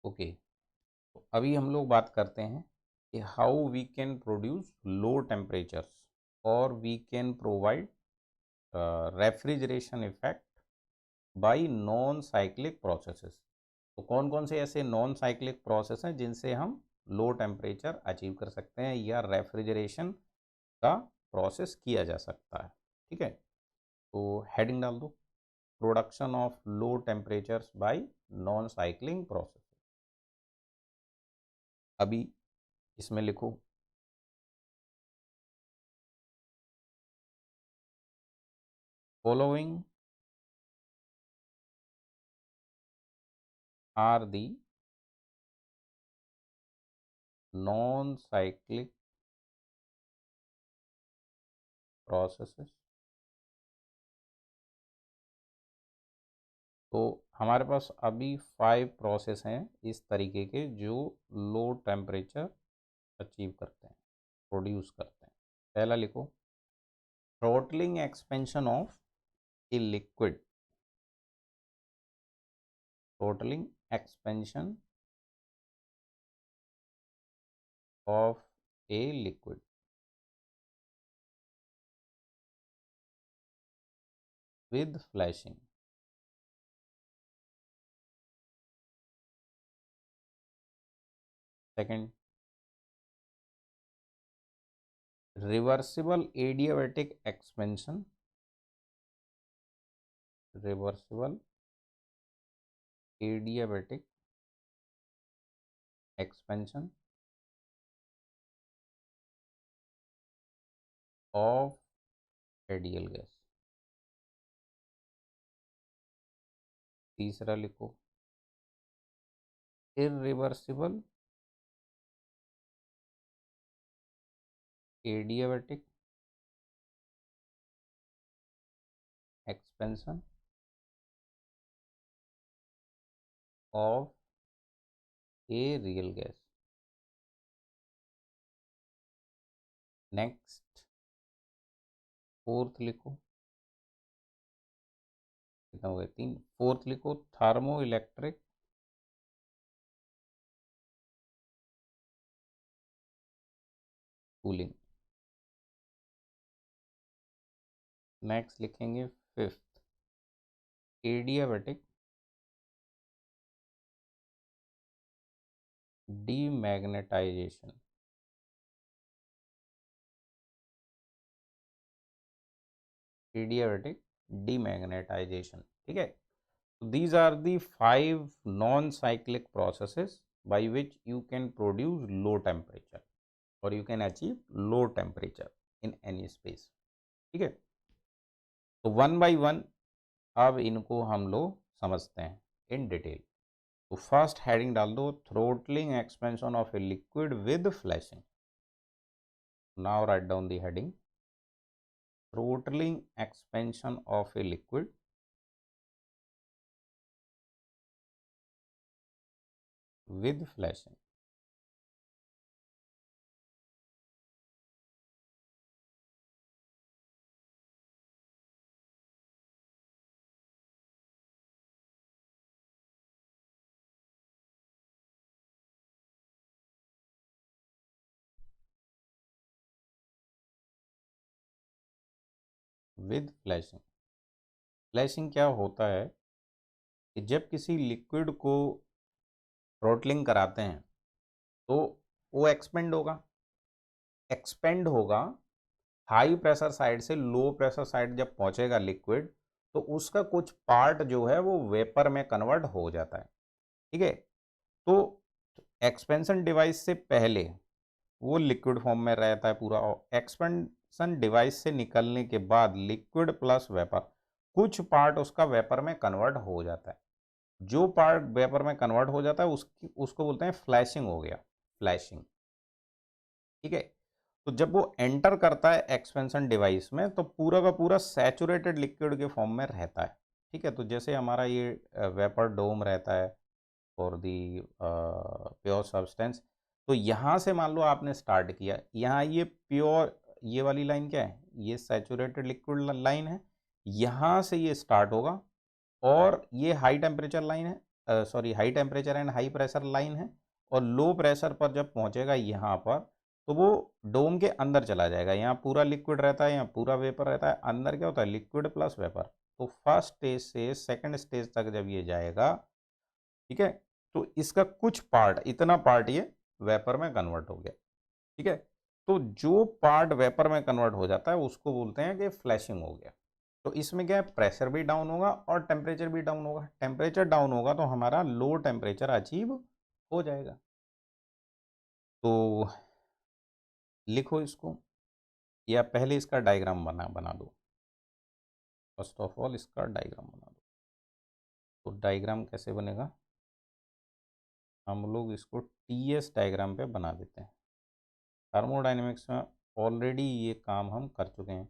Okay, तो अभी हम लोग बात करते हैं कि how we can produce low temperatures और we can provide refrigeration effect by non cyclic processes. तो कौन कौन से ऐसे नॉन साइक्लिक प्रोसेस हैं जिनसे हम लो टेम्परेचर अचीव कर सकते हैं या रेफ्रिजरेशन का प्रोसेस किया जा सकता है। ठीक है, तो हेडिंग डाल दो, production of low temperatures bye non cycling process. अभी इसमें लिखो, following are the non-cyclic processes। तो हमारे पास अभी 5 प्रोसेस हैं इस तरीके के जो लो टेम्परेचर अचीव करते हैं, प्रोड्यूस करते हैं। पहला लिखो, throttling expansion of a liquid, throttling expansion of a liquid with flashing। Second, reversible adiabatic expansion, reversible adiabatic expansion of radial gas. तीसरा लिखो, irreversible adiabatic expansion of a real gas. Next, fourth लिखो, कितना हो गया 3। Fourth लिखो, thermo electric cooling. Next लिखेंगे fifth, adiabatic demagnetisation. Adiabatic demagnetisation. ठीक है, so these are the 5 non-cyclic processes by which you can produce low temperature or you can achieve low temperature in any space। ठीक है, तो one by one अब इनको हम लोग समझते हैं इन डिटेल। तो फर्स्ट हेडिंग डाल दो, throttling expansion of a liquid with flashing. Now write down the heading, throttling expansion of a liquid with flashing। With flashing, flashing क्या होता है कि जब किसी लिक्विड को थ्रोटलिंग कराते हैं तो वो एक्सपेंड होगा हाई प्रेशर साइड से लो प्रेशर साइड जब पहुंचेगा लिक्विड, तो उसका कुछ पार्ट जो है वो वेपर में कन्वर्ट हो जाता है। ठीक है, तो एक्सपेंशन डिवाइस से पहले वो लिक्विड फॉर्म में रहता है पूरा, और एक्सपेंशन डिवाइस से निकलने के बाद लिक्विड प्लस वेपर कुछ पार्ट उसका वेपर में कन्वर्ट हो जाता है। जो पार्ट वेपर में कन्वर्ट हो जाता है उसको बोलते हैं फ्लैशिंग, हो गया फ्लैशिंग। ठीक है, तो जब वो एंटर करता है एक्सपेंशन डिवाइस में तो पूरा का पूरा सैचुरेटेड लिक्विड के फॉर्म में रहता है। ठीक है, तो जैसे हमारा ये वेपर डोम रहता है फॉर दी प्योर सब्सटेंस, तो यहाँ से मान लो आपने स्टार्ट किया, यहाँ ये प्योर, ये वाली लाइन क्या है, ये सैचुरेटेड लिक्विड लाइन है, यहाँ से ये स्टार्ट होगा और ये हाई टेम्परेचर लाइन है, sorry high temperature and high pressure line है, और लो प्रेशर पर जब पहुंचेगा यहाँ पर तो वो डोम के अंदर चला जाएगा। यहाँ पूरा लिक्विड रहता है, यहाँ पूरा वेपर रहता है, अंदर क्या होता है लिक्विड प्लस वेपर। तो फर्स्ट स्टेज से सेकंड स्टेज तक जब ये जाएगा, ठीक है, तो इसका कुछ पार्ट, इतना पार्ट ये वेपर में कन्वर्ट हो गया। ठीक है, तो जो पार्ट वेपर में कन्वर्ट हो जाता है उसको बोलते हैं कि फ्लैशिंग हो गया। तो इसमें क्या है, प्रेशर भी डाउन होगा और टेम्परेचर भी डाउन होगा। टेम्परेचर डाउन होगा तो हमारा लो टेम्परेचर अचीव हो जाएगा। तो लिखो इसको, या पहले इसका डायग्राम बना दो। फर्स्ट ऑफ ऑल इसका डायग्राम बना दो। तो डायग्राम कैसे बनेगा, हम लोग इसको टीएस डायग्राम पे बना देते हैं। थर्मोडाइनमिक्स में ऑलरेडी ये काम हम कर चुके हैं।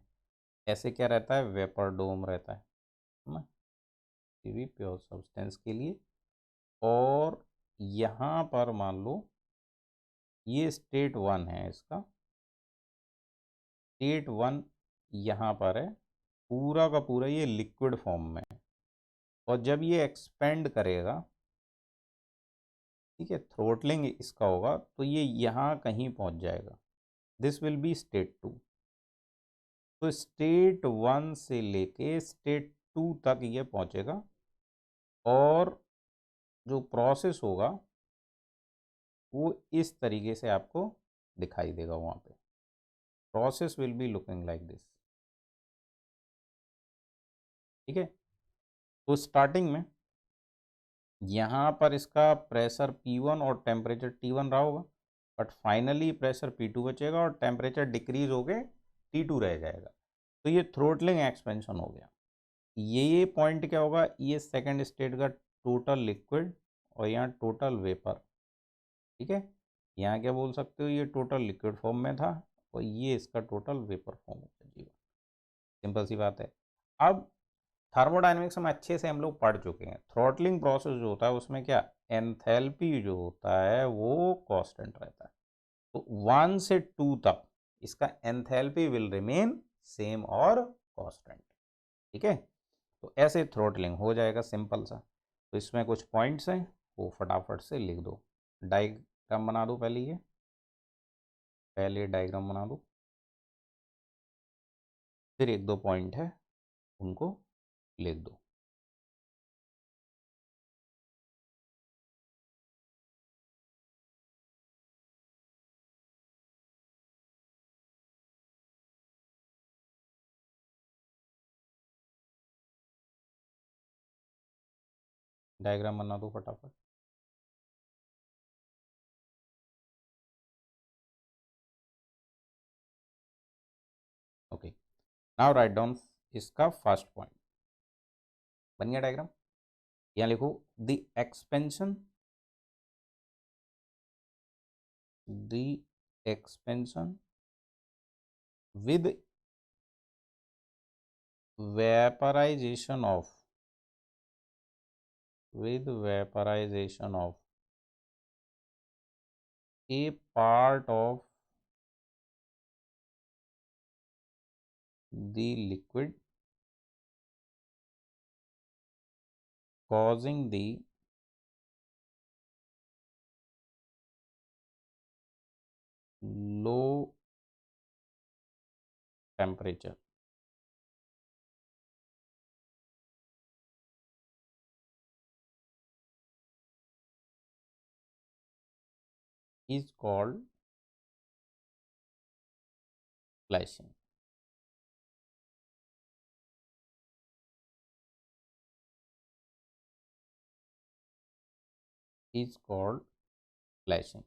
ऐसे क्या रहता है, वेपर डोम रहता है ना, ये भी प्योर सब्सटेंस के लिए। और यहाँ पर मान लो ये स्टेट 1 है, इसका स्टेट 1 यहाँ पर है, पूरा का पूरा ये लिक्विड फॉर्म में है। और जब ये एक्सपेंड करेगा, ठीक है, थ्रोटलिंग इसका होगा, तो ये यहाँ कहीं पहुँच जाएगा। This will B state 2। तो स्टेट 1 से लेके स्टेट 2 तक ये पहुँचेगा, और जो प्रोसेस होगा वो इस तरीके से आपको दिखाई देगा वहाँ पे। Process will be looking like this. ठीक है, तो स्टार्टिंग में यहाँ पर इसका प्रेशर P1 और टेम्परेचर T1 रहा होगा, बट फाइनली प्रेशर P2 बचेगा और टेम्परेचर डिक्रीज होके T2 रह जाएगा। तो ये थ्रोटलिंग एक्सपेंशन हो गया। ये पॉइंट क्या होगा, ये सेकंड स्टेट का टोटल लिक्विड और यहाँ टोटल वेपर। ठीक है, यहाँ क्या बोल सकते हो, ये टोटल लिक्विड फॉर्म में था और ये इसका टोटल वेपर फॉर्म में था। जी, सिंपल सी बात है। अब थर्मोडायनेमिक्स में अच्छे से हम लोग पढ़ चुके हैं, थ्रॉटलिंग प्रोसेस जो होता है उसमें क्या, एंथैल्पी जो होता है वो कांस्टेंट रहता है। तो 1 से 2 तक इसका एंथैल्पी विल रिमेन सेम और कांस्टेंट। ठीक है, तो ऐसे थ्रॉटलिंग हो जाएगा सिंपल सा। तो इसमें कुछ पॉइंट्स हैं, वो फटाफट से लिख दो। डायग्राम बना दो पहले, ये पहले डायग्राम बना दो, फिर एक दो पॉइंट है उनको लिख दो। डायग्राम बना दो फटाफट। ओके, नाउ राइट डाउन इसका फर्स्ट पॉइंट। बन गया डायग्राम, यहाँ लिखो the expansion, the expansion with vaporization of, with vaporization of a part of the liquid causing the low temperature is called flashing। is called flashing।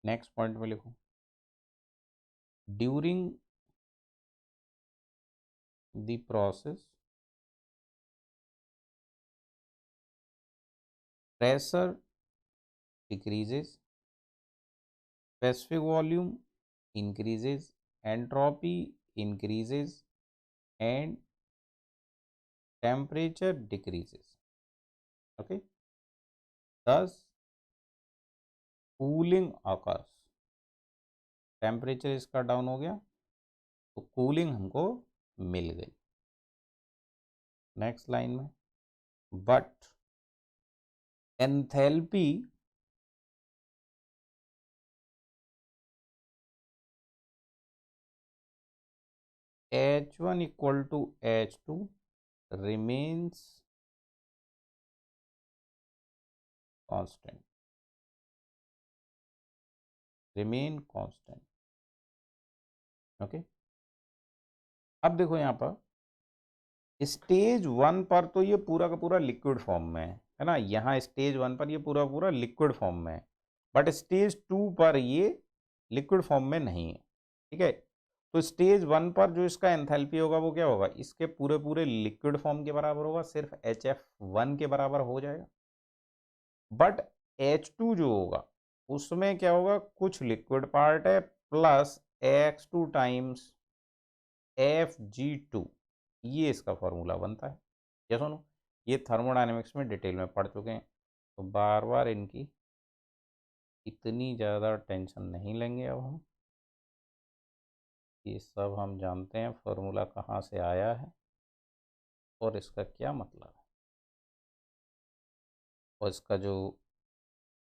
Next point में लिखो, during the process pressure decreases, specific volume increases, entropy increases and temperature decreases। okay, thus cooling occurs। Temperature इसका down हो गया तो cooling हमको मिल गई। Next line में, but enthalpy H1 equal to H2 remains constant, remain constant. Okay अब देखो यहाँ पर स्टेज 1 पर तो ये पूरा का पूरा लिक्विड फॉर्म में है ना, यहाँ स्टेज 1 पर ये पूरा पूरा लिक्विड फॉर्म में है, बट स्टेज 2 पर ये लिक्विड फॉर्म में नहीं है। ठीक है, तो स्टेज 1 पर जो इसका एंथैल्पी होगा वो क्या होगा, इसके पूरे पूरे लिक्विड फॉर्म के बराबर होगा, सिर्फ HF1 के बराबर हो जाएगा। बट H2 जो होगा उसमें क्या होगा, कुछ लिक्विड पार्ट है प्लस X2 टाइम्स Fg2, ये इसका फॉर्मूला बनता है। क्या सुनो, ये थर्मोडायनेमिक्स में डिटेल में पढ़ चुके हैं, तो बार बार इनकी इतनी ज़्यादा टेंशन नहीं लेंगे। अब हम ये सब हम जानते हैं फॉर्मूला कहाँ से आया है और इसका क्या मतलब है, और इसका जो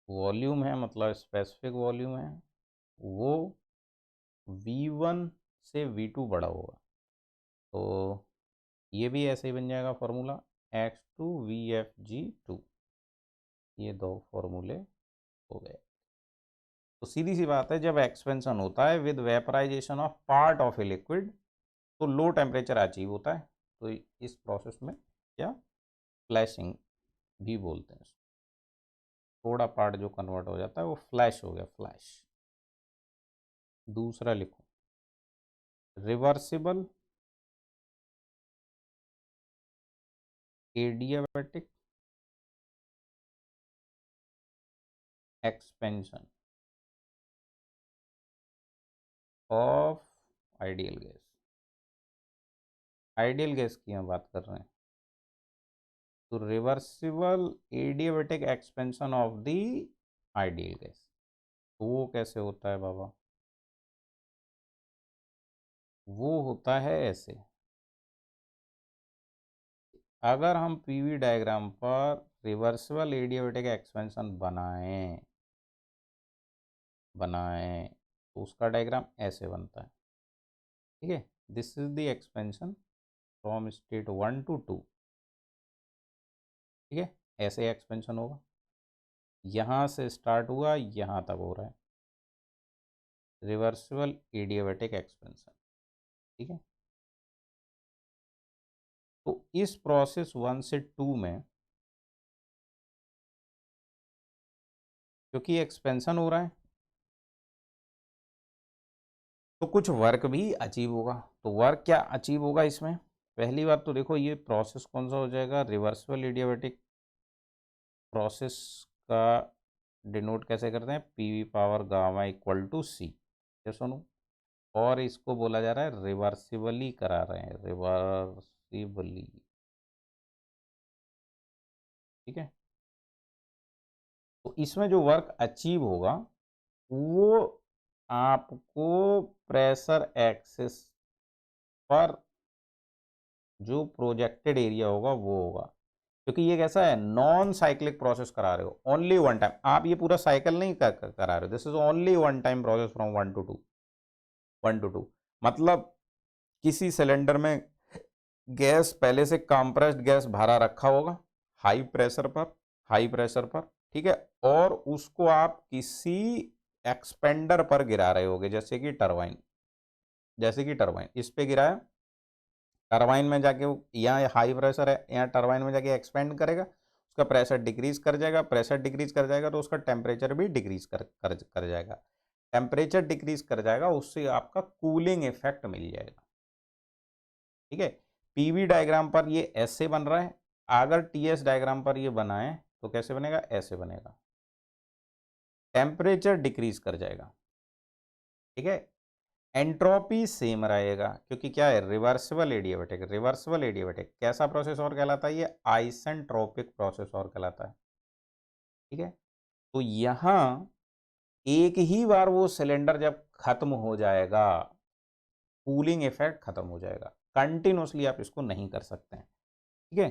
वॉल्यूम है मतलब स्पेसिफिक वॉल्यूम है वो V1 से V2 बड़ा होगा। तो ये भी ऐसे ही बन जाएगा फॉर्मूला X2VFG2, ये दो फॉर्मूले हो गए। तो सीधी सी बात है, जब एक्सपेंशन होता है with vaporisation of part of a liquid तो लो टेम्परेचर अचीव होता है। तो इस प्रोसेस में क्या फ्लैशिंग भी बोलते हैं, थोड़ा पार्ट जो कन्वर्ट हो जाता है वो फ्लैश हो गया, फ्लैश। दूसरा लिखो, reversible adiabatic expansion of ideal gas. Ideal gas की हम बात कर रहे हैं, तो reversible adiabatic expansion of the ideal gas, तो वो कैसे होता है बाबा, वो होता है ऐसे। अगर हम पीवी डायग्राम पर रिवर्सिबल एडियाबैटिक एक्सपेंशन बनाएं तो उसका डायग्राम ऐसे बनता है। ठीक है, this is the expansion from state 1 to 2। ठीक है, ऐसे एक्सपेंशन होगा, यहाँ से स्टार्ट हुआ यहाँ तक हो रहा है रिवर्सिबल एडियाबैटिक एक्सपेंशन। ठीक है, तो इस प्रोसेस 1 से 2 में क्योंकि एक्सपेंशन हो रहा है तो कुछ वर्क भी अचीव होगा। तो वर्क क्या अचीव होगा इसमें, पहली बात तो देखो ये प्रोसेस कौन सा हो जाएगा, रिवर्सिबल एडियाबैटिक प्रोसेस का डिनोट कैसे करते हैं, PV power gamma equal to C. ये सुनो, और इसको बोला जा रहा है रिवर्सिबली करा रहे हैं, रिवर्सिबली। ठीक है, तो इसमें जो वर्क अचीव होगा वो आपको प्रेशर एक्सिस पर जो प्रोजेक्टेड एरिया होगा वो होगा, क्योंकि ये कैसा है, नॉन साइक्लिक प्रोसेस करा रहे हो, ओनली वन टाइम, आप ये पूरा साइकिल नहीं करा रहे हो, this is only one time process from 1 to 2 मतलब किसी सिलेंडर में गैस पहले से कंप्रेस्ड गैस भरा रखा होगा हाई प्रेशर पर, हाई प्रेशर पर। ठीक है, और उसको आप किसी एक्सपेंडर पर गिरा रहे होगे, जैसे कि टरबाइन, जैसे कि टरबाइन इस पे गिराया, टरबाइन में जाके यहाँ हाई प्रेशर है, यहाँ टरबाइन में जाके एक्सपेंड करेगा, उसका प्रेशर डिक्रीज कर जाएगा, प्रेशर डिक्रीज कर जाएगा तो उसका टेम्परेचर भी डिक्रीज कर जाएगा, टेम्परेचर डिक्रीज कर जाएगा, उससे आपका कूलिंग इफेक्ट मिल जाएगा। ठीक है, पीवी डायग्राम पर ये ऐसे बन रहा है, अगर टीएस डायग्राम पर ये बनाए तो कैसे बनेगा, ऐसे बनेगा, टेम्परेचर डिक्रीज कर जाएगा। ठीक है, एंट्रोपी सेम रहेगा क्योंकि क्या है, रिवर्सिबल एडियाबैटिक, रिवर्सिबल एडियाबैटिक कैसा प्रोसेस और कहलाता है, ये आइसेंट्रोपिक प्रोसेस और कहलाता है। ठीक है, तो यहां एक ही बार वो सिलेंडर जब खत्म हो जाएगा, कूलिंग इफेक्ट खत्म हो जाएगा, कंटिन्यूसली आप इसको नहीं कर सकते हैं। ठीक है,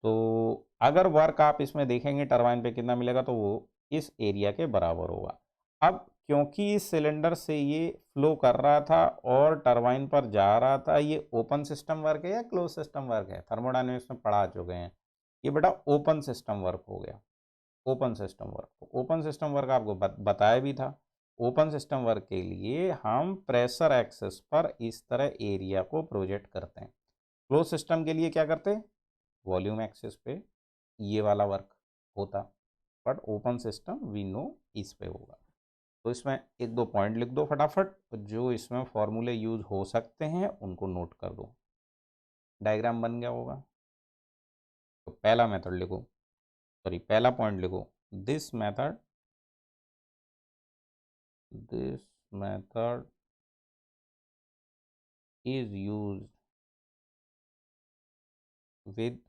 तो अगर वर्क आप इसमें देखेंगे टरबाइन पे कितना मिलेगा, तो वो इस एरिया के बराबर होगा। अब क्योंकि इस सिलेंडर से ये फ्लो कर रहा था और टरबाइन पर जा रहा था, ये ओपन सिस्टम वर्क है या क्लोज सिस्टम वर्क है, थर्मोडायनेमिक्स में पढ़ा चुके हैं। ये बेटा ओपन सिस्टम वर्क हो गया, ओपन सिस्टम वर्क। तो ओपन सिस्टम वर्क आपको बताया भी था। ओपन सिस्टम वर्क के लिए हम प्रेशर एक्सेस पर इस तरह एरिया को प्रोजेक्ट करते हैं। क्लोज सिस्टम के लिए क्या करते हैं, वॉल्यूम एक्सेस पे ये वाला वर्क होता, but open system we know इस पे होगा। तो इसमें एक दो पॉइंट लिख दो फटाफट, जो इसमें फॉर्मूले यूज हो सकते हैं उनको नोट कर दो। डायग्राम बन गया होगा। तो पहला मेथड लिखो, सॉरी पहला पॉइंट लिखो, this method is used with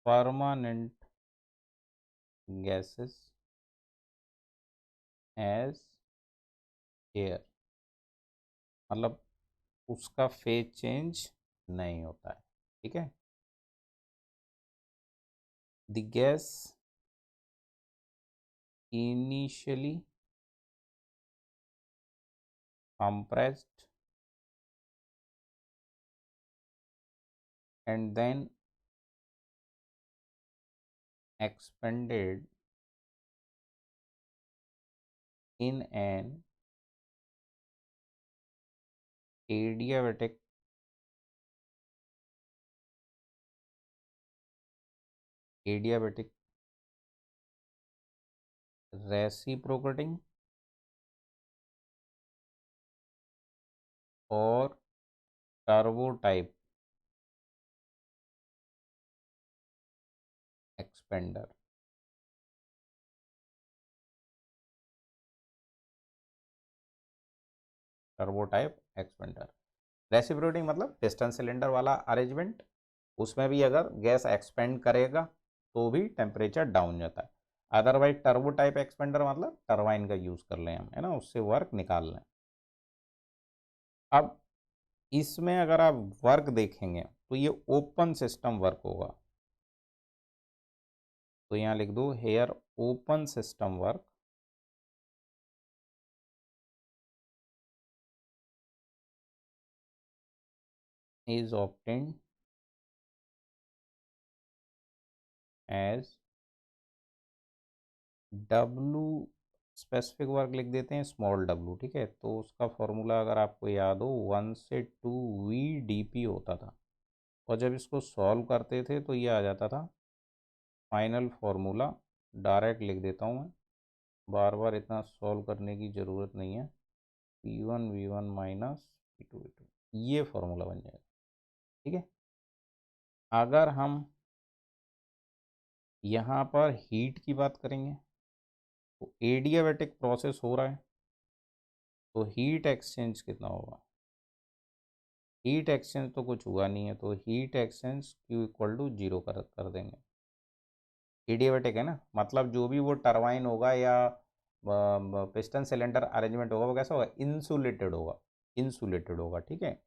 permanent gases as air, मतलब उसका फेज चेंज नहीं होता है, ठीक है। The gas initially compressed and then expanded in an adiabatic reciprocating और turbo type expander. Turbo type expander, reciprocating मतलब पिस्टन सिलेंडर वाला अरेंजमेंट, उसमें भी अगर गैस एक्सपेंड करेगा तो भी टेम्परेचर डाउन जाता है। अदरवाइज टर्बो टाइप एक्सपेंडर मतलब टरबाइन का यूज़ कर लें हम, है ना, उससे वर्क निकाल लें। अब इसमें अगर आप वर्क देखेंगे तो ये ओपन सिस्टम वर्क होगा। तो यहाँ लिख दो here open system work is obtained as W, specific work लिख देते हैं स्मॉल w, ठीक है। तो उसका फॉर्मूला अगर आपको याद हो 1 से 2 VdP होता था, और जब इसको सॉल्व करते थे तो ये आ जाता था फाइनल फार्मूला। डायरेक्ट लिख देता हूँ मैं, बार बार इतना सॉल्व करने की ज़रूरत नहीं है। P1 V1 minus P2 V2, ये फार्मूला बन जाएगा, ठीक है। अगर हम यहाँ पर हीट की बात करेंगे तो एडियाबैटिक प्रोसेस हो रहा है, तो हीट एक्सचेंज कितना होगा। हीट एक्सचेंज तो कुछ हुआ नहीं है, तो heat exchange Q equal to 0 कर देंगे। एडियाबैटिक है ना, मतलब जो भी वो टरबाइन होगा या पिस्टन सिलेंडर अरेंजमेंट होगा वो कैसा होगा, इंसुलेटेड होगा, इंसुलेटेड होगा, ठीक है।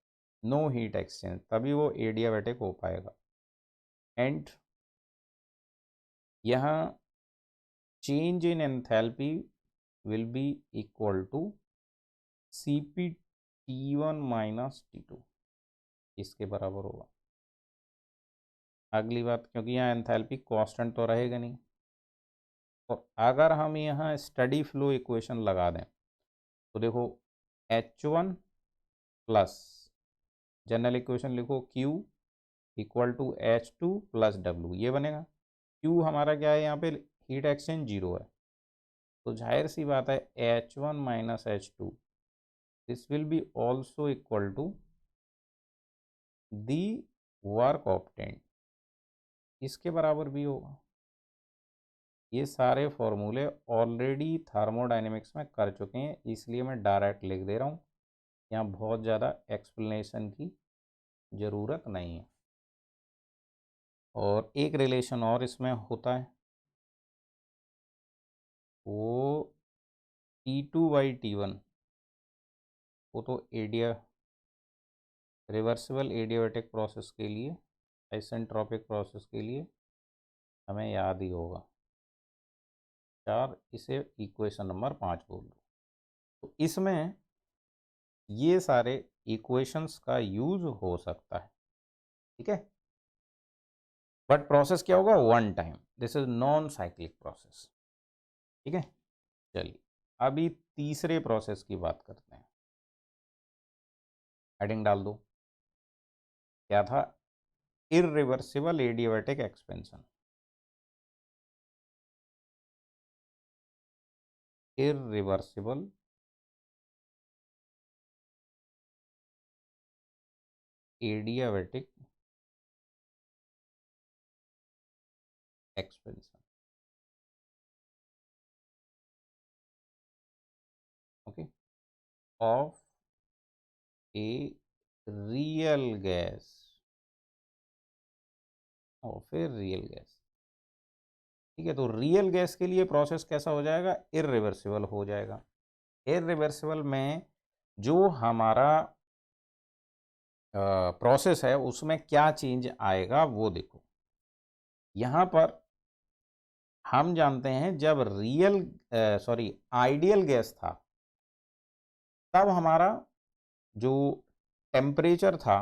नो हीट एक्सचेंज, तभी वो एडियाबैटिक हो पाएगा। एंड यहाँ change in enthalpy will be equal to Cp T1 minus T2, इसके बराबर होगा। अगली बात, क्योंकि यहाँ एंथैल्पी कांस्टेंट तो रहेगा नहीं, और अगर हम यहाँ स्टडी फ्लो इक्वेशन लगा दें तो देखो H1 प्लस, जनरल इक्वेशन लिखो Q equal to H2 plus W, ये बनेगा। Q हमारा क्या है, यहाँ पे हीट एक्सचेंज 0 है, तो जाहिर सी बात है H1 minus H2 this will be also equal to the work obtained, इसके बराबर भी होगा। ये सारे फॉर्मूले ऑलरेडी थर्मोडायनेमिक्स में कर चुके हैं, इसलिए मैं डायरेक्ट लिख दे रहा हूँ, यहाँ बहुत ज़्यादा एक्सप्लेनेशन की ज़रूरत नहीं है। और एक रिलेशन और इसमें होता है, वो T2/T1, वो तो एडिया रिवर्सिबल एडियाबैटिक प्रोसेस के लिए आइसेंट्रोपिक प्रोसेस के लिए हमें याद ही होगा 4, इसे इक्वेशन नंबर 5 बोल दो। तो इसमें ये सारे इक्वेशंस का यूज हो सकता है, ठीक है। बट प्रोसेस क्या होगा, one time, this is non cyclic process, ठीक है। चलिए अभी तीसरे प्रोसेस की बात करते हैं। हेडिंग डाल दो, क्या था, irreversible adiabatic expansion. Irreversible adiabatic expansion, okay, of a real gas, of a real gas, ठीक है। तो रियल गैस के लिए प्रोसेस कैसा हो जाएगा, इरिवर्सिबल हो जाएगा। इरिवर्सिबल में जो हमारा प्रोसेस है उसमें क्या चेंज आएगा वो देखो। यहाँ पर हम जानते हैं जब आइडियल गैस था तब हमारा जो टेम्परेचर था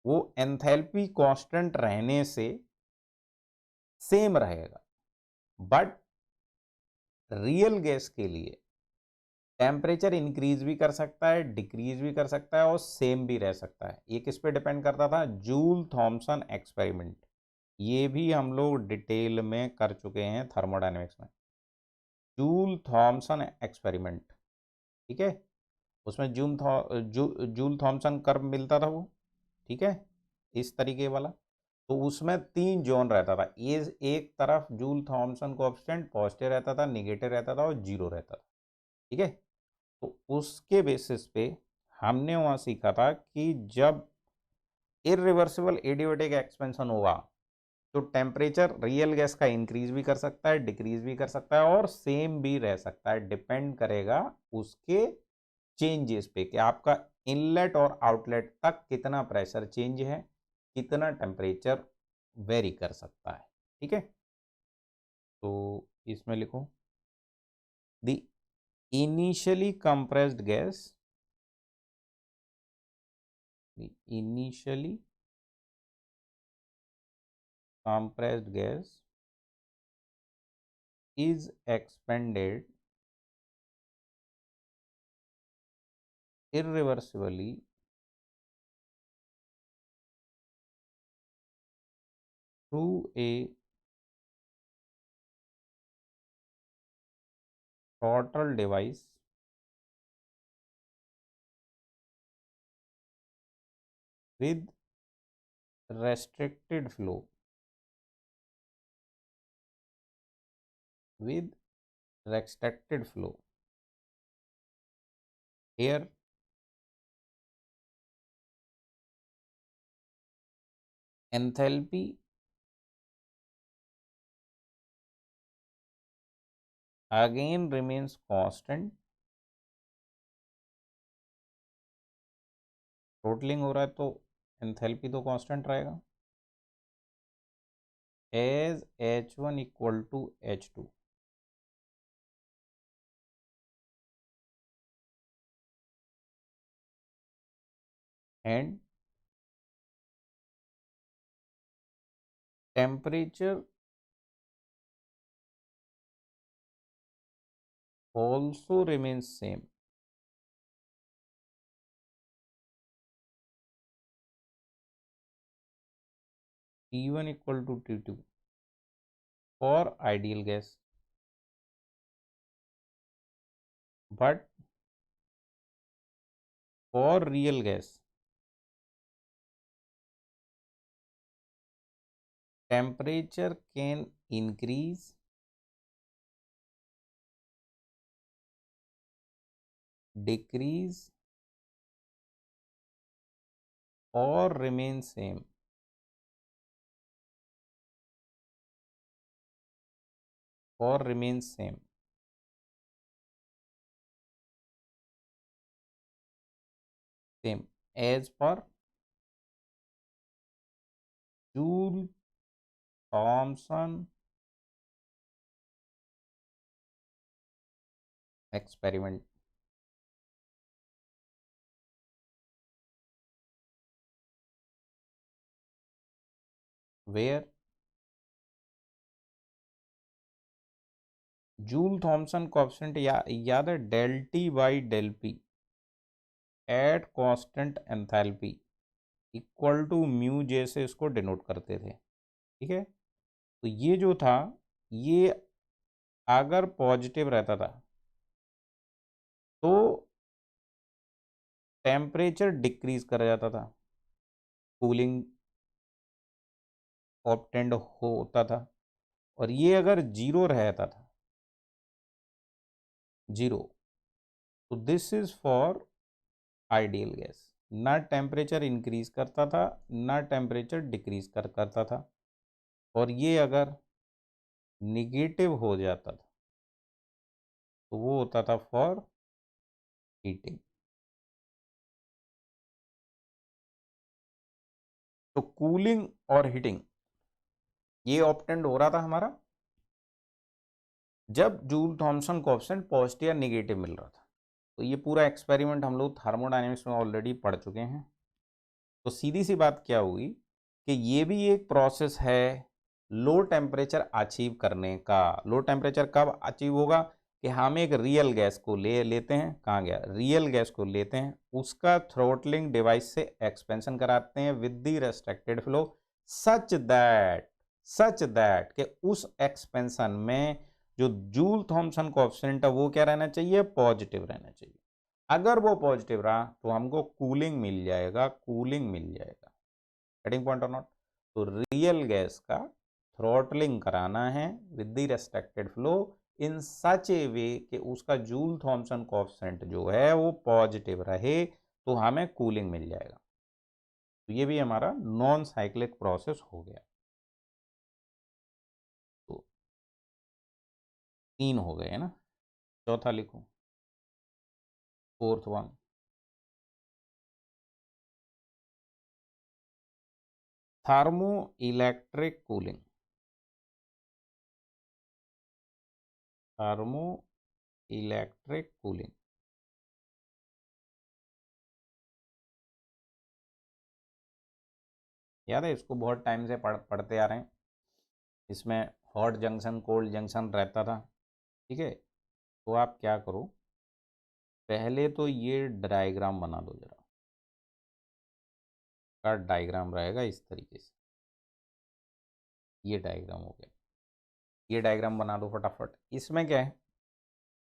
वो एंथैल्पी कांस्टेंट रहने से सेम रहेगा। बट रियल गैस के लिए टेम्परेचर इंक्रीज भी कर सकता है, डिक्रीज भी कर सकता है और सेम भी रह सकता है। ये किस पे डिपेंड करता था, जूल थॉमसन एक्सपेरिमेंट। ये भी हम लोग डिटेल में कर चुके हैं थर्मोडायनेमिक्स में, जूल थॉमसन एक्सपेरिमेंट, ठीक है। उसमें जूल थॉमसन कर्व मिलता था वो, ठीक है, इस तरीके वाला। तो उसमें 3 जोन रहता था, ये एक तरफ जूल थॉमसन कोएफिशिएंट पॉजिटिव रहता था, निगेटिव रहता था और जीरो रहता था, ठीक है। तो उसके बेसिस पे हमने वहाँ सीखा था कि जब इरिवर्सिबल एडियाबैटिक एक्सपेंशन होगा तो टेम्परेचर रियल गैस का इंक्रीज भी कर सकता है, डिक्रीज भी कर सकता है और सेम भी रह सकता है। डिपेंड करेगा उसके चेंजेस पे कि आपका इनलेट और आउटलेट तक कितना प्रेशर चेंज है, कितना टेम्परेचर वेरी कर सकता है, ठीक है। तो इसमें लिखो, the initially compressed gas, the initially compressed gas is expanded irreversibly through a throttle device with restricted flow, with restricted flow. Here enthalpy again remains constant, throttling हो रहा है तो एंथैल्पी तो कांस्टेंट रहेगा, as H1 equal to H2, and temperature also remains same, T1 equal to T2 for ideal gas, but for real gas temperature can increase, decrease or remain same, or remain same, same as per Joule Thomson experiment. Where Joule Thomson coefficient याद है, del T by del P at constant enthalpy equal to mu J से इसको denote करते थे। ठीक है, तो ये जो था, ये अगर पॉजिटिव रहता था तो टेम्परेचर डिक्रीज कर जाता था, कूलिंग ऑब्टेंड होता था। और ये अगर जीरो रहता था, जीरो, तो this is for ideal gas. ना टेम्परेचर इंक्रीज करता था, ना टेम्परेचर डिक्रीज करता था। और ये अगर निगेटिव हो जाता था तो वो होता था फॉर हीटिंग। तो कूलिंग और हीटिंग ये ऑब्टेंड हो रहा था हमारा जब जूल थॉमसन कोएफिशिएंट पॉजिटिव या निगेटिव मिल रहा था। तो ये पूरा एक्सपेरिमेंट हम लोग थर्मोडायनेमिक्स में ऑलरेडी पढ़ चुके हैं। तो सीधी सी बात क्या हुई कि ये भी एक प्रोसेस है लो टेम्परेचर अचीव करने का। लो टेम्परेचर कब अचीव होगा कि हम एक रियल गैस को लेते हैं, कहाँ गया, रियल गैस को लेते हैं, उसका थ्रोटलिंग डिवाइस से एक्सपेंशन कराते हैं with the restricted flow such that कि उस एक्सपेंशन में जो जूल थॉमसन कोएफिशिएंट है वो क्या रहना चाहिए, पॉजिटिव रहना चाहिए। अगर वो पॉजिटिव रहा तो हमको कूलिंग मिल जाएगा, कूलिंग मिल जाएगा। गेटिंग पॉइंट और नॉट। तो रियल गैस का थ्रॉटलिंग कराना है with the restricted flow in such a way कि उसका जूल थॉमसन कोएफिशिएंट जो है वो पॉजिटिव रहे, तो हमें कूलिंग मिल जाएगा। तो ये भी हमारा नॉन साइक्लिक प्रोसेस हो गया। तो 3 हो गए ना, चौथा लिखो, fourth one, thermo electric cooling. Thermo electric cooling याद है, इसको बहुत टाइम से पढ़ते आ रहे हैं। इसमें हॉट जंक्शन कोल्ड जंक्शन रहता था। ठीक है, तो आप क्या करो, पहले तो ये डायग्राम बना दो जरा। का डायग्राम रहेगा इस तरीके से, ये डायग्राम हो गया। ये डायग्राम बना दो फटाफट। इसमें क्या है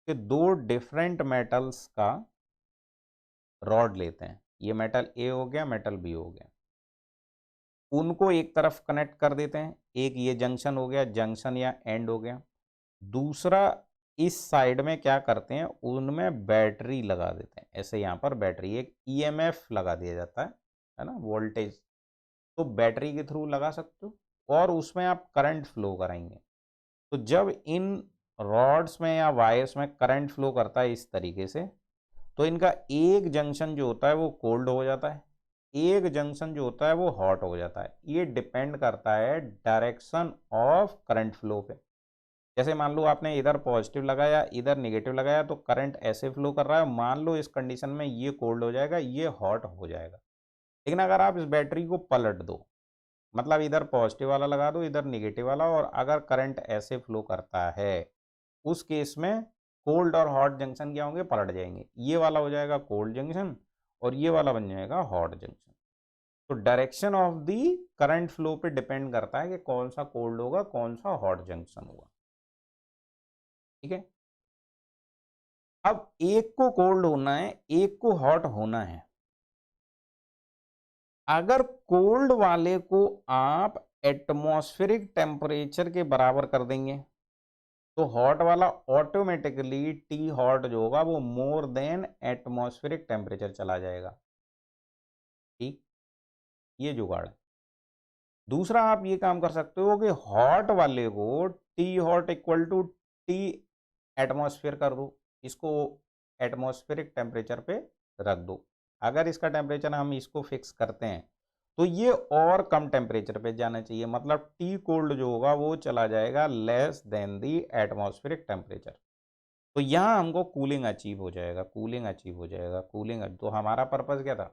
कि दो डिफरेंट मेटल्स का रॉड लेते हैं, ये मेटल ए हो गया, मेटल बी हो गया, उनको एक तरफ कनेक्ट कर देते हैं। एक ये जंक्शन हो गया, जंक्शन या एंड हो गया। दूसरा इस साइड में क्या करते हैं, उनमें बैटरी लगा देते हैं। ऐसे यहाँ पर बैटरी, एक ईएमएफ लगा दिया जाता है ना, वोल्टेज। तो बैटरी के थ्रू लगा सकते हो और उसमें आप करंट फ्लो कराएंगे। तो जब इन रॉड्स में या वायर्स में करंट फ्लो करता है इस तरीके से, तो इनका एक जंक्शन जो होता है वो कोल्ड हो जाता है, एक जंक्शन जो होता है वो हॉट हो जाता है। ये डिपेंड करता है डायरेक्शन ऑफ करंट फ्लो पे। जैसे मान लो आपने इधर पॉजिटिव लगाया, इधर नेगेटिव लगाया, तो करंट ऐसे फ्लो कर रहा है। मान लो इस कंडीशन में ये कोल्ड हो जाएगा, ये हॉट हो जाएगा। लेकिन अगर आप इस बैटरी को पलट दो, मतलब इधर पॉजिटिव वाला लगा दो, इधर नेगेटिव वाला, और अगर करंट ऐसे फ्लो करता है, उस केस में कोल्ड और हॉट जंक्शन क्या होंगे, पलट जाएंगे। ये वाला हो जाएगा कोल्ड जंक्शन और ये वाला बन जाएगा हॉट जंक्शन। तो direction of the current flow पे डिपेंड करता है कि कौन सा कोल्ड होगा, कौन सा हॉट जंक्शन होगा। ठीक है, अब एक को कोल्ड होना है, एक को हॉट होना है। अगर कोल्ड वाले को आप एटमॉस्फेरिक टेम्परेचर के बराबर कर देंगे तो हॉट वाला ऑटोमेटिकली टी हॉट जो होगा वो मोर देन एटमॉस्फेरिक टेम्परेचर चला जाएगा। ठीक, ये जुगाड़ है। दूसरा आप ये काम कर सकते हो कि हॉट वाले को T hot equal to T atmosphere कर दो, इसको एटमॉस्फेरिक टेम्परेचर पे रख दो। अगर इसका टेम्परेचर हम इसको फिक्स करते हैं तो ये और कम टेम्परेचर पे जाना चाहिए, मतलब टी कोल्ड जो होगा वो चला जाएगा लेस देन दी एटमॉस्फेरिक टेम्परेचर। तो यहाँ हमको कूलिंग अचीव हो जाएगा, कूलिंग अचीव हो जाएगा, कूलिंग। तो हमारा पर्पस क्या था?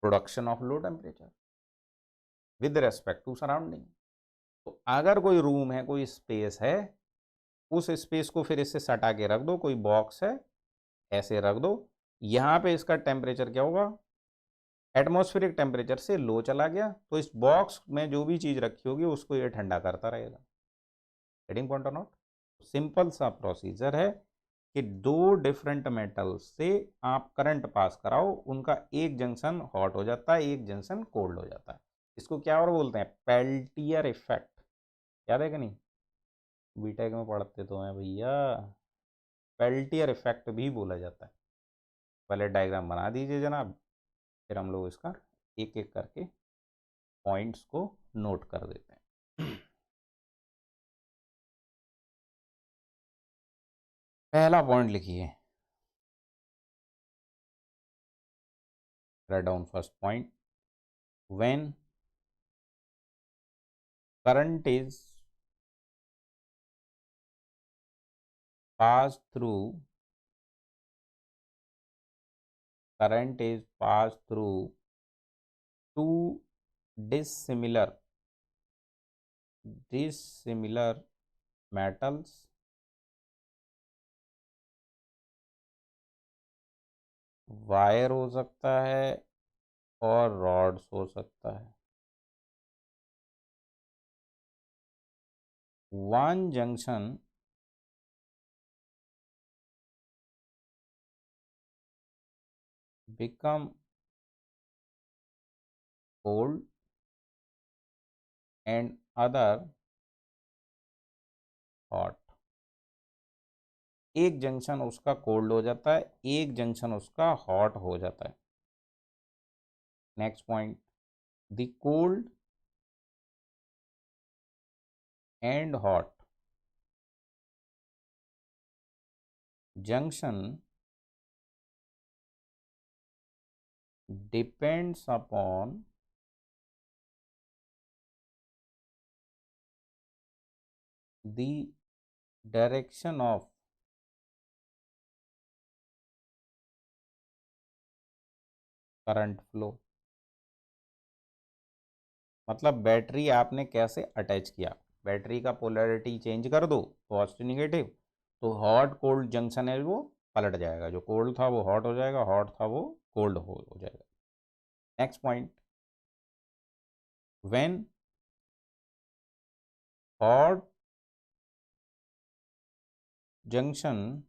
Production of low temperature with respect to surrounding. तो अगर कोई रूम है, कोई स्पेस है, उस स्पेस को फिर इससे सटा के रख दो, कोई बॉक्स है ऐसे रख दो, यहाँ पे इसका टेम्परेचर क्या होगा? एटमॉस्फेरिक टेम्परेचर से लो चला गया, तो इस बॉक्स में जो भी चीज़ रखी होगी उसको ये ठंडा करता रहेगा। गेटिंग पॉइंट और नॉट? सिंपल सा प्रोसीजर है कि दो डिफरेंट मेटल से आप करंट पास कराओ, उनका एक जंक्शन हॉट हो जाता है, एक जंक्शन कोल्ड हो जाता है। इसको क्या और बोलते हैं? Peltier effect. याद है कि नहीं? बीटेक में पढ़ते तो हैं भैया। पेल्टियर इफेक्ट भी बोला जाता है। पहले डायग्राम बना दीजिए जनाब, फिर हम लोग इसका एक एक करके पॉइंट्स को नोट कर देते हैं। पहला पॉइंट लिखिए, write down first point. When current is passed through current is passed through two dissimilar dissimilar metals, wire हो सकता है और रॉड्स हो सकता है। One junction become cold and other hot। एक जंक्शन उसका कोल्ड हो जाता है, एक जंक्शन उसका हॉट हो जाता है। Next point, the cold and hot junction depends upon the direction of current flow. मतलब बैटरी आपने कैसे अटैच किया, बैटरी का पोलैरिटी चेंज कर दो पॉजिटिव निगेटिव, तो हॉट कोल्ड जंक्शन है वो पलट जाएगा, जो कोल्ड था वो हॉट हो जाएगा, हॉट था वो कोल्ड हो जाएगा। Next point, when hot junction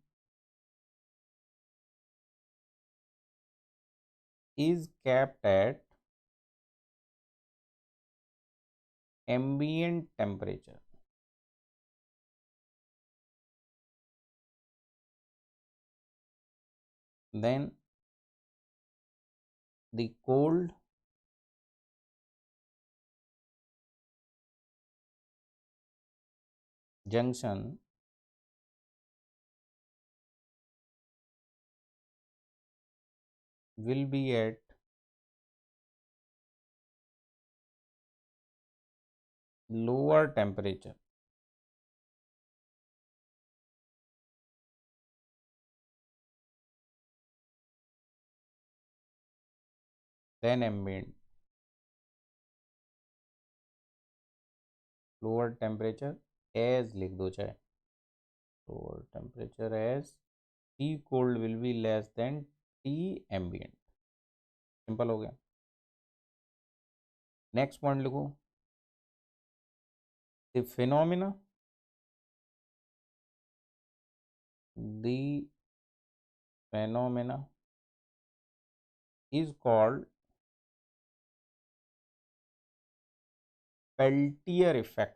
is kept at ambient temperature, then the cold junction will be at lower temperature than ambient। Lower temperature as लिख दो चाहे, lower temperature as T cold will be less than T ambient. Simple हो गया। Next point लिखो, the phenomena द phenomena is called Peltier effect।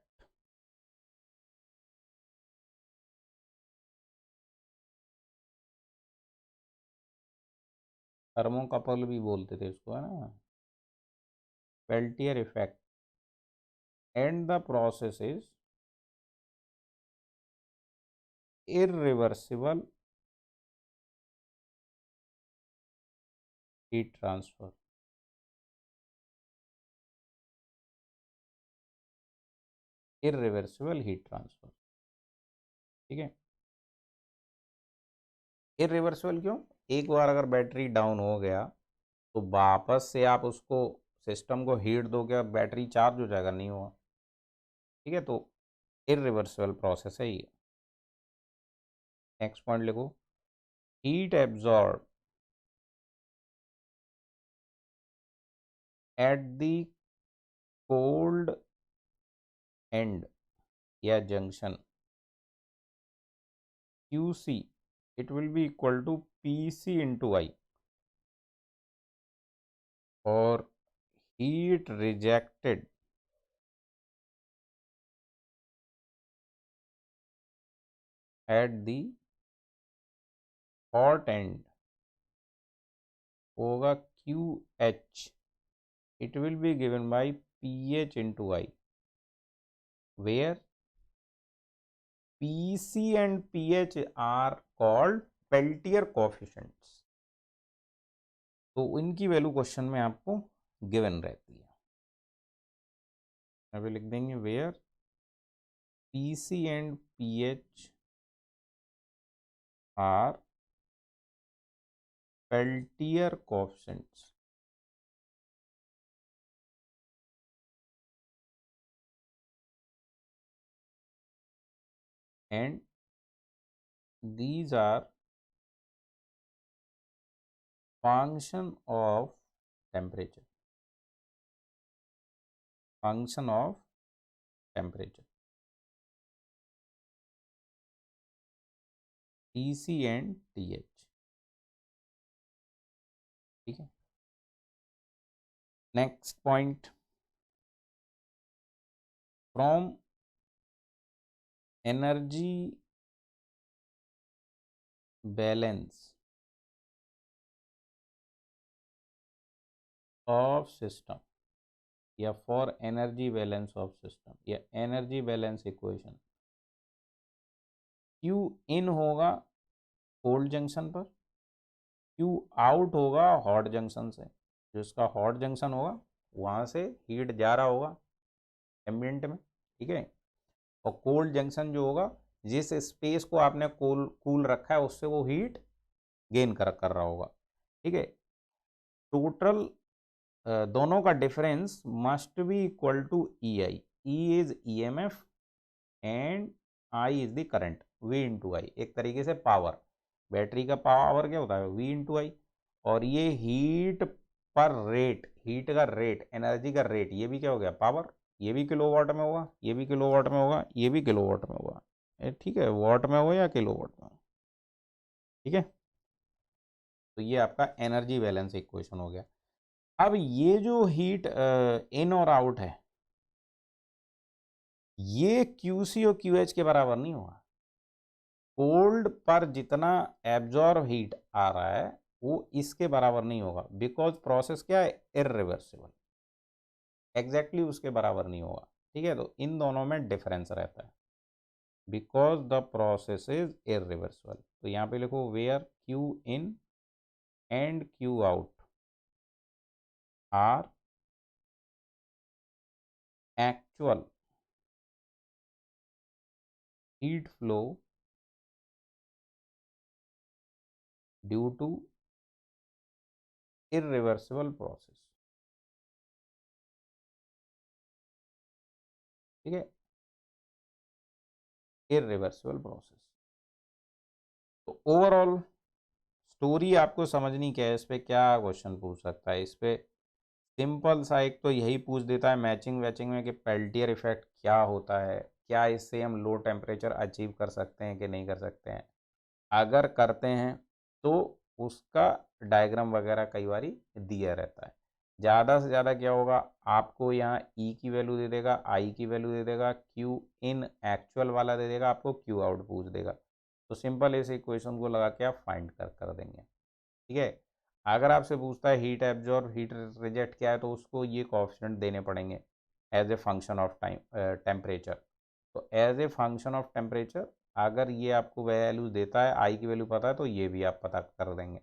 Thermocouple भी बोलते थे इसको, है ना? Peltier effect, and the process is irreversible heat transfer। Irreversible heat transfer. ठीक है, इररिवर्सिबल क्यों? एक बार अगर बैटरी डाउन हो गया तो वापस से आप उसको सिस्टम को हीट दोगे और बैटरी चार्ज हो जाएगा, नहीं हुआ। ठीक है, तो इररिवर्सिबल प्रोसेस है ये। नेक्स्ट पॉइंट लिखो, heat absorb at the cold and या junction QC, it will be equal to PC into I, or heat rejected at the hot end होगा QH, it will be given by PH into I, where PC and PH are called Peltier coefficients। तो इनकी value question में आपको given रहती है। अभी लिख देंगे where PC and PH are Peltier coefficients। And these are function of temperature, function of temperature, TC and TH। ठीक है, next point, from energy balance of system या for energy balance of system या energy balance equation, Q in होगा cold junction पर, Q out होगा hot junction से। जिसका hot junction होगा वहाँ से हीट जा रहा होगा एम्बिएंट में। ठीक है, और कोल्ड जंक्शन जो होगा जिस स्पेस को आपने कूल रखा है उससे वो हीट गेन कर रहा होगा। ठीक है, टोटल दोनों का difference must be equal to E I. E is EMF and I is the current, V into I. एक तरीके से पावर, बैटरी का पावर क्या होता है, V इंटू आई। और ये हीट पर रेट, हीट का रेट, एनर्जी का रेट, ये भी क्या हो गया, पावर। ये भी किलोवाट में होगा, ये भी किलोवाट में होगा, ये भी किलोवाट में होगा। ठीक है, वाट में हो या किलोवाट में हो। ठीक है, तो ये आपका एनर्जी बैलेंस इक्वेशन हो गया। अब ये जो हीट इन और आउट है, ये QC और QH के बराबर नहीं होगा। कोल्ड पर जितना एब्जॉर्ब हीट आ रहा है वो इसके बराबर नहीं होगा, बिकॉज प्रोसेस क्या है, इररिवर्सिबल। एग्जैक्टली उसके बराबर नहीं होगा। ठीक है, तो इन दोनों में डिफरेंस रहता है, because the process is irreversible. तो यहाँ पे लिखो where Q in and Q out are actual heat flow due to irreversible process। ठीक है, इररिवर्सिबल प्रोसेस। तो ओवरऑल स्टोरी आपको समझनी क्या है, इस पे क्या क्वेश्चन पूछ सकता है। इस पे सिंपल सा एक तो यही पूछ देता है मैचिंग वैचिंग में कि पेल्टियर इफेक्ट क्या होता है, क्या इससे हम लो टेम्परेचर अचीव कर सकते हैं कि नहीं कर सकते हैं। अगर करते हैं तो उसका डायग्राम वगैरह कई बारी दिया रहता है। ज़्यादा से ज़्यादा क्या होगा, आपको यहाँ ई की वैल्यू दे देगा, आई की वैल्यू दे देगा, क्यू इन एक्चुअल वाला दे देगा, आपको क्यू आउट पूछ देगा। तो सिंपल इस इक्वेशन को लगा के आप फाइंड कर देंगे। ठीक है, अगर आपसे पूछता है हीट एब्जॉर्ब हीट रिजेक्ट क्या है, तो उसको ये कोएफिशिएंट देने पड़ेंगे as a function of time temperature. तो as a function of temperature अगर ये आपको वैल्यू देता है, आई की वैल्यू पता है, तो ये भी आप पता कर देंगे।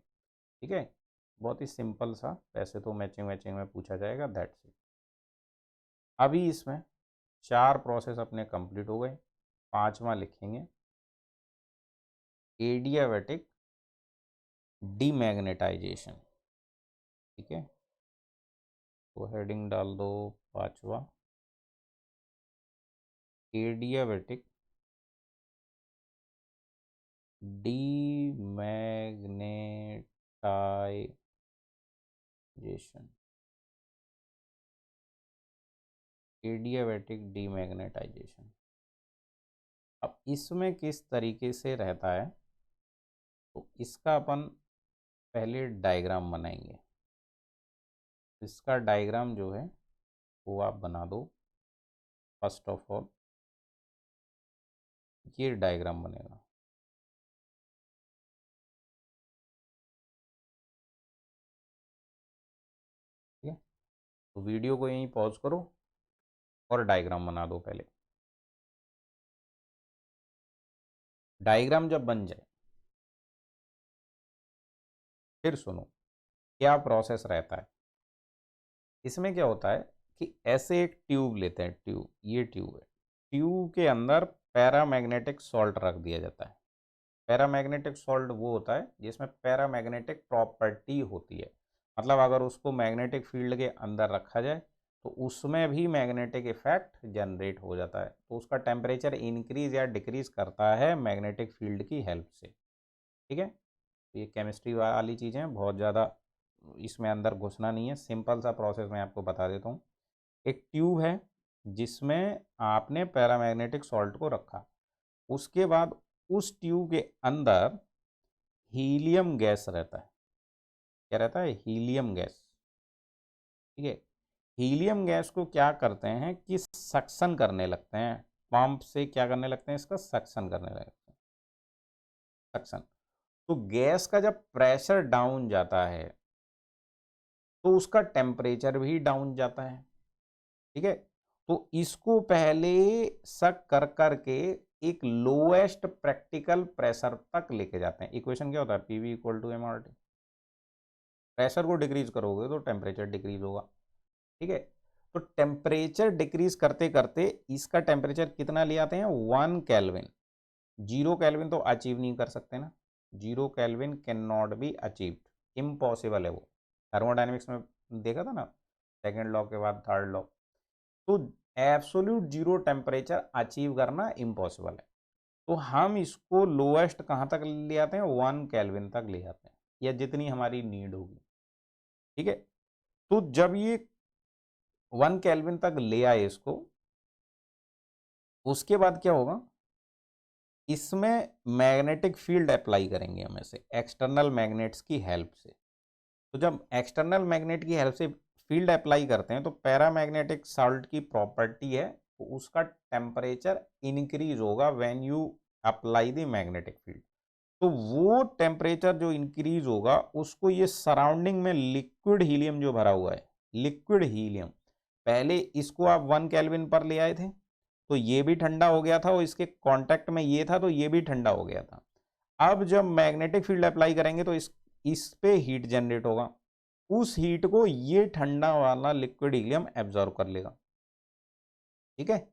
ठीक है, बहुत ही सिंपल सा, वैसे तो मैचिंग मैचिंग में पूछा जाएगा, दैट्स इट। अभी इसमें 4 प्रोसेस अपने कंप्लीट हो गए। 5वां लिखेंगे एडियाबैटिक डीमैग्नेटाइजेशन। ठीक है, तो हेडिंग डाल दो 5वां एडियाबैटिक डीमैग्नेटाइजेशन। Adiabatic demagnetisation. अब इसमें किस तरीके से रहता है, तो इसका अपन पहले डायग्राम बनाएंगे। इसका डायग्राम जो है वो आप बना दो। फर्स्ट ऑफ ऑल ये डायग्राम बनेगा। ठीक है, तो वीडियो को यहीं पॉज करो और डायग्राम बना दो पहले। डायग्राम जब बन जाए फिर सुनो क्या प्रोसेस रहता है। इसमें क्या होता है कि ऐसे एक ट्यूब लेते हैं, ट्यूब, ये ट्यूब है, ट्यूब के अंदर पैरामैग्नेटिक सॉल्ट रख दिया जाता है। पैरामैग्नेटिक सॉल्ट वो होता है जिसमें पैरामैग्नेटिक प्रॉपर्टी होती है, मतलब अगर उसको मैग्नेटिक फील्ड के अंदर रखा जाए तो उसमें भी मैग्नेटिक इफेक्ट जनरेट हो जाता है, तो उसका टेम्परेचर इंक्रीज या डिक्रीज करता है मैग्नेटिक फील्ड की हेल्प से। ठीक है, ये केमिस्ट्री वाली चीज़ें हैं, बहुत ज़्यादा इसमें अंदर घुसना नहीं है, सिंपल सा प्रोसेस मैं आपको बता देता हूँ। एक ट्यूब है जिसमें आपने पैरामैग्नेटिक सॉल्ट को रखा, उसके बाद उस ट्यूब के अंदर हीलियम गैस रहता है। क्या रहता है? Helium gas. ठीक है, हीलियम गैस को क्या करते हैं कि सक्शन करने लगते हैं, पंप से क्या करने लगते हैं, इसका सक्शन करने लगते हैं, सक्शन। तो गैस का जब प्रेशर डाउन जाता है तो उसका टेम्परेचर भी डाउन जाता है। ठीक है, तो इसको पहले सक कर करके एक लोएस्ट प्रैक्टिकल प्रेशर तक लेके जाते हैं। इक्वेशन क्या होता है? PV equal to M R T. Pressure को डिक्रीज करोगे तो टेम्परेचर डिक्रीज होगा। ठीक है, तो टेम्परेचर डिक्रीज करते करते इसका टेम्परेचर कितना ले आते हैं? 1 केल्विन। 0 केल्विन तो अचीव नहीं कर सकते ना, 0 kelvin can not be achieved, impossible है वो। थर्मोडाइनमिक्स में देखा था ना, सेकेंड लॉ के बाद थर्ड लॉ। तो एब्सोल्यूट जीरो टेम्परेचर अचीव करना इम्पॉसिबल है, तो हम इसको लोएस्ट कहाँ तक ले आते हैं? 1 केल्विन तक ले आते हैं, या जितनी हमारी नीड होगी। ठीक है, तो जब ये 1 केल्विन तक ले आए इसको, उसके बाद क्या होगा, इसमें मैग्नेटिक फील्ड अप्लाई करेंगे हम ऐसे एक्सटर्नल मैग्नेट्स की हेल्प से। तो जब एक्सटर्नल मैग्नेट की हेल्प से फील्ड अप्लाई करते हैं तो पैरामैग्नेटिक सॉल्ट की प्रॉपर्टी है तो उसका टेम्परेचर इंक्रीज होगा when you apply the magnetic field. तो वो टेम्परेचर जो इंक्रीज होगा उसको ये सराउंडिंग में लिक्विड हीलियम जो भरा हुआ है, लिक्विड हीलियम, पहले इसको आप 1 केल्विन पर ले आए थे तो ये भी ठंडा हो गया था और इसके कांटेक्ट में ये था तो ये भी ठंडा हो गया था। अब जब मैग्नेटिक फील्ड अप्लाई करेंगे तो इस पे हीट जनरेट होगा, उस हीट को ये ठंडा वाला लिक्विड हीलियम एब्जॉर्ब कर लेगा। ठीक है,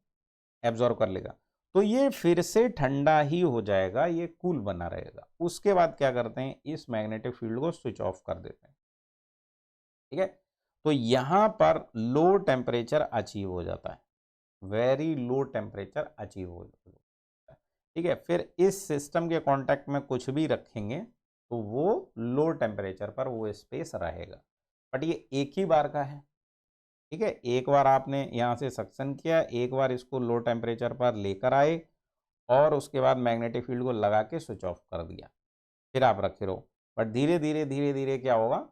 एब्जॉर्ब कर लेगा तो ये फिर से ठंडा ही हो जाएगा, ये कूल बना रहेगा। उसके बाद क्या करते हैं, इस मैग्नेटिक फील्ड को स्विच ऑफ कर देते हैं। ठीक है, तो यहां पर लो टेम्परेचर अचीव हो जाता है, वेरी लो टेम्परेचर अचीव हो जाता है। ठीक है, फिर इस सिस्टम के कांटेक्ट में कुछ भी रखेंगे तो वो लो टेम्परेचर पर वो स्पेस रहेगा, बट ये एक ही बार का है। ठीक है, एक बार आपने यहाँ से सक्शन किया, एक बार इसको लो टेम्परेचर पर लेकर आए और उसके बाद मैग्नेटिक फील्ड को लगा के स्विच ऑफ कर दिया, फिर आप रखे रहो। बट धीरे धीरे धीरे धीरे क्या होगा,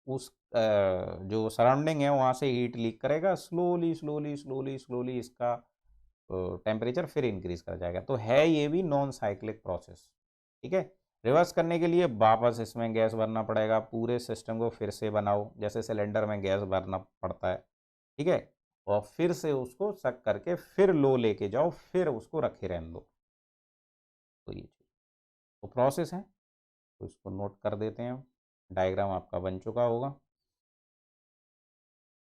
उस जो सराउंडिंग है वहाँ से हीट लीक करेगा, स्लोली स्लोली स्लोली स्लोली इसका टेम्परेचर फिर इंक्रीज कर जाएगा। तो है ये भी नॉन साइक्लिक प्रोसेस। ठीक है, रिवर्स करने के लिए वापस इसमें गैस भरना पड़ेगा, पूरे सिस्टम को फिर से बनाओ जैसे सिलेंडर में गैस भरना पड़ता है। ठीक है, और फिर से उसको सक करके फिर लो लेके जाओ, फिर उसको रखे रहने दो। तो ये चीज़ तो प्रोसेस है, तो इसको नोट कर देते हैं। डायग्राम आपका बन चुका होगा।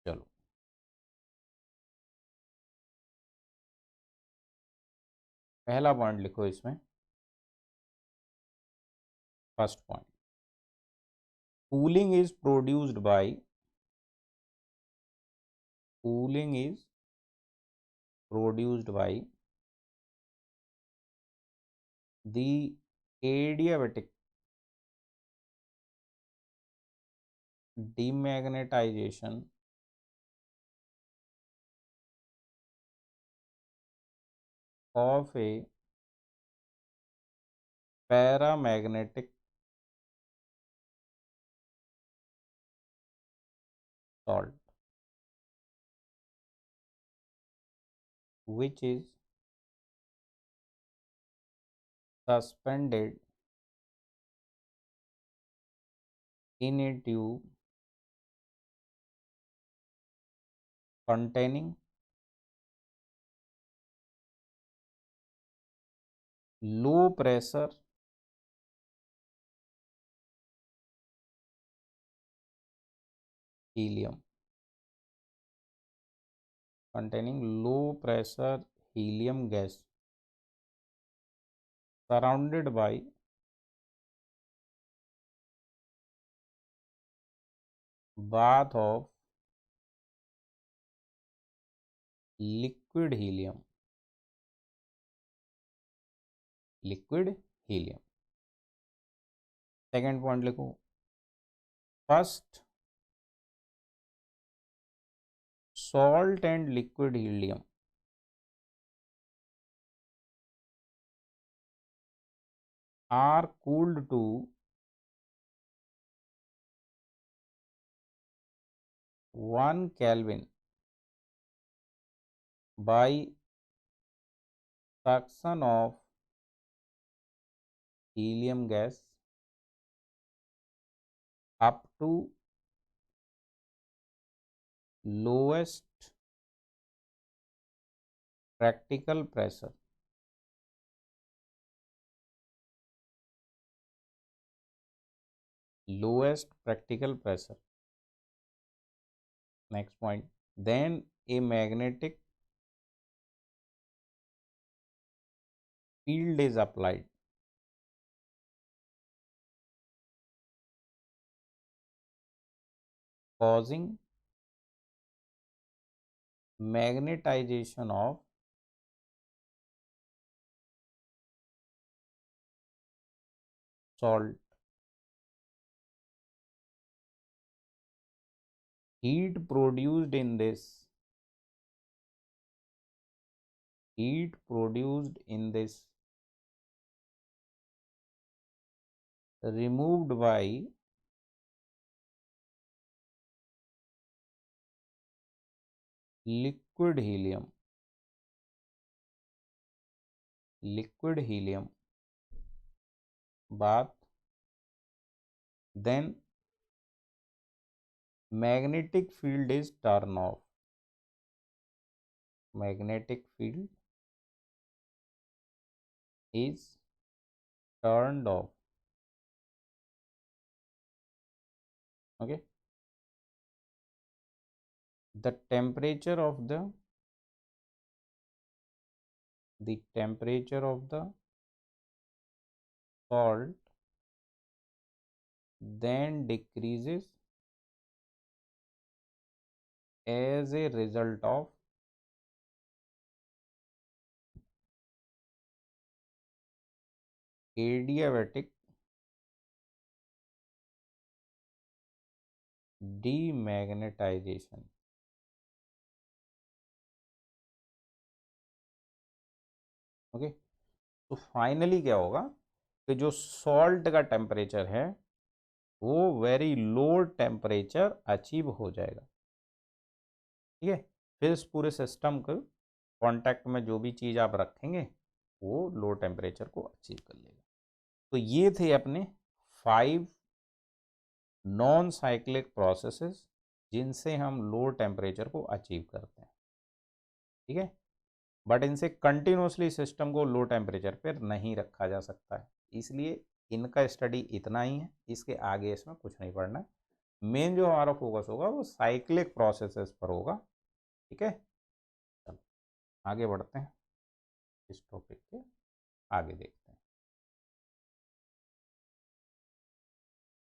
चलो। पहला पॉइंट लिखो इसमें, first point, cooling is produced by, cooling is produced by the adiabatic demagnetization of a paramagnetic salt, which is suspended in a tube containing low pressure helium, containing low pressure helium gas surrounded by bath of liquid helium, liquid helium. Second point लिखो, first salt and liquid helium are cooled to 1 Kelvin by suction of helium gas up to lowest practical pressure. Lowest practical pressure. Next point. Then a magnetic field is applied, causing magnetization of salt. Heat produced in this removed by liquid helium bath, then magnetic field is turned off. Magnetic field is turned off. Okay. The temperature of the salt then decreases as a result of adiabatic demagnetization. Okay, तो finally क्या होगा कि जो salt का temperature है वो very low temperature achieve हो जाएगा। ठीक है, फिर इस पूरे सिस्टम को कांटेक्ट में जो भी चीज़ आप रखेंगे वो लो टेम्परेचर को अचीव कर लेगा। तो ये थे अपने 5 नॉन साइक्लिक प्रोसेसेस जिनसे हम लो टेम्परेचर को अचीव करते हैं। ठीक है, बट इनसे कंटिन्यूसली सिस्टम को लो टेम्परेचर पर नहीं रखा जा सकता है, इसलिए इनका स्टडी इतना ही है, इसके आगे इसमें कुछ नहीं पढ़ना है। मेन जो हमारा फोकस होगा वो साइक्लिक प्रोसेसेस पर होगा। ठीक है, चलो आगे बढ़ते हैं। इस टॉपिक के आगे देखते हैं।